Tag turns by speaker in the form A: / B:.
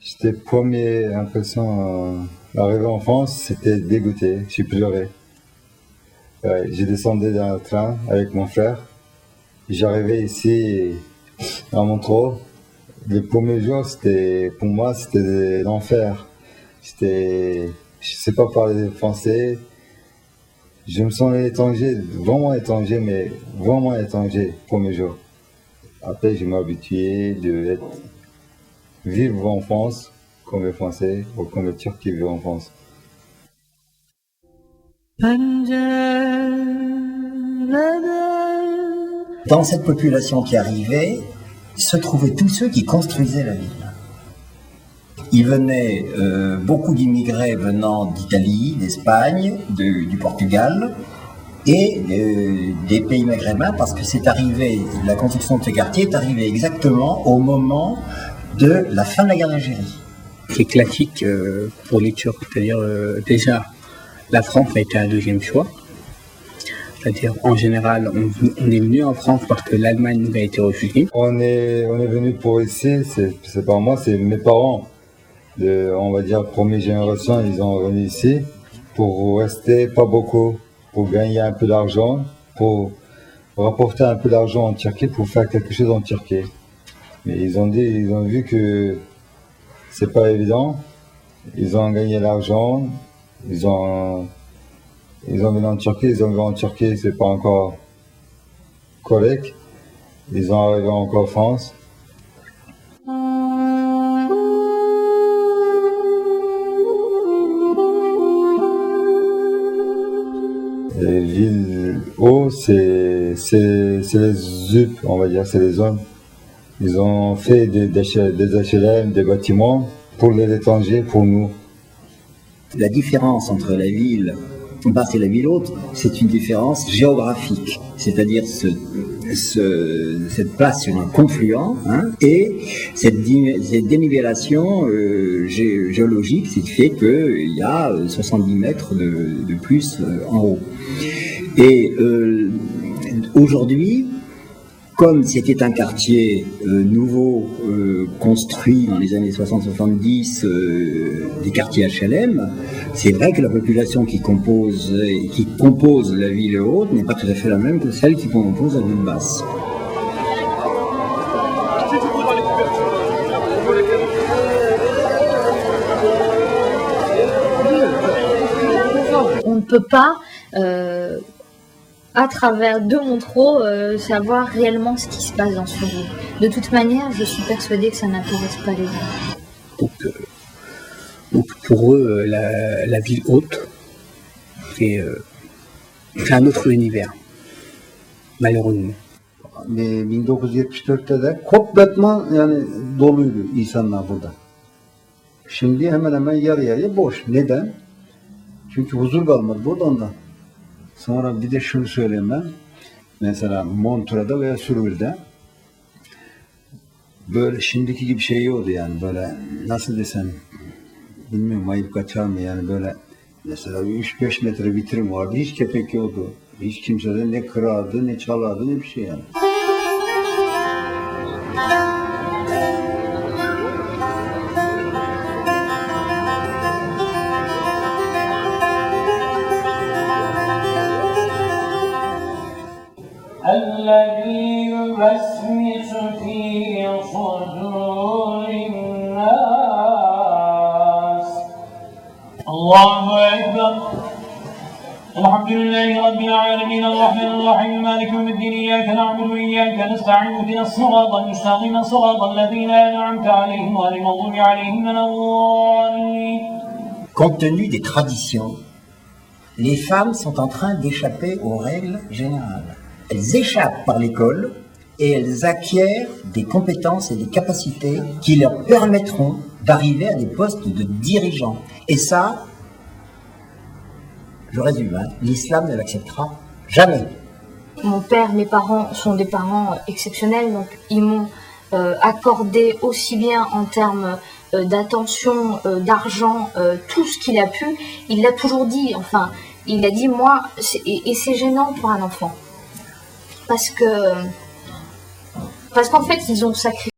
A: J'étais première impression d'arriver en France, c'était dégoûté, j'ai pleuré. Ouais, j'ai descendu dans le train avec mon frère. J'arrivais ici à Montreux. Les premiers jours, pour moi, c'était l'enfer. Je sais pas parler français. Je me sentais étranger, mais vraiment étranger, premier jour. Après, je m'habituais vivre en France comme les Français ou comme les Turcs qui vivent en France.
B: Dans cette population qui arrivait, se trouvaient tous ceux qui construisaient la ville. Il venait beaucoup d'immigrés venant d'Italie, d'Espagne, du Portugal et des pays maghrébins, parce que la construction de ce quartier est arrivée exactement au moment de la fin de la guerre d'Algérie.
C: C'est classique pour les Turcs, c'est-à-dire déjà la France a été un deuxième choix. C'est-à-dire, en général, on est venu en France parce que l'Allemagne nous a été refusée.
A: On est venu pour ici, c'est pas moi, c'est mes parents. On va dire, première génération, ils ont venu ici pour rester pas beaucoup, pour gagner un peu d'argent, pour rapporter un peu d'argent en Turquie, pour faire quelque chose en Turquie. Mais ils ont vu que c'est pas évident. Ils ont gagné l'argent, ils ont venu en Turquie, c'est pas encore correct. Ils ont arrivé encore en France. Les villes hauts, c'est les ZUP, on va dire, c'est les zones. Ils ont fait des HLM, des bâtiments pour les étrangers, pour nous.
B: La différence entre la ville basse et la ville haute, c'est une différence géographique, c'est-à-dire cette place sur un confluent, et cette dénivellation géologique, ce qui fait qu'il y a 70 mètres de plus en haut. Et aujourd'hui, comme c'était un quartier nouveau, construit dans les années 60-70, des quartiers HLM, c'est vrai que la population qui compose la ville haute n'est pas tout à fait la même que celle qui compose la ville basse.
D: On ne peut pas à travers de Montreux, savoir réellement ce qui se passe dans ce ville. De toute manière, je suis persuadée que ça n'intéresse pas les gens.
C: Donc pour eux, la ville haute, c'est un autre univers, malheureusement.
E: 1974'te de kompletman yani doluydu insanlar burada. Şimdi hemen hemen yarı yarıya boş. Neden? Çünkü huzur kalmadı burada ondan. Sonra bir de şunu söyleyeyim ben. Mesela Montreux'da veya Sürgül'de böyle şimdiki gibi şey yoktu yani böyle nasıl desem bilmiyorum ayıp kaçar mı yani böyle mesela 3-5 metre vitrin vardı hiç kepek yoktu. Hiç kimse de ne kırardı ne çalardı ne bir şey yani.
F: الذي يوسوس في صدور الناس الله أكبر الحمد لله رب العالمين الرحمن الرحيم مالك يوم الدين إياك نعبد وإياك نستعين اهدنا الصراط المستقيم صراط الذين أنعمت عليهم غير المغضوب عليهم ولا الضالين.
B: Compte tenu des traditions, les femmes sont en train d'échapper aux règles générales. Elles échappent par l'école et elles acquièrent des compétences et des capacités qui leur permettront d'arriver à des postes de dirigeants. Et ça, je résume, l'islam ne l'acceptera jamais.
D: Mon père, mes parents sont des parents exceptionnels, donc ils m'ont accordé aussi bien en termes d'attention, d'argent, tout ce qu'il a pu. Il l'a toujours dit, enfin, il a dit moi, et c'est gênant pour un enfant. Parce qu'en fait, ils ont sacrifié.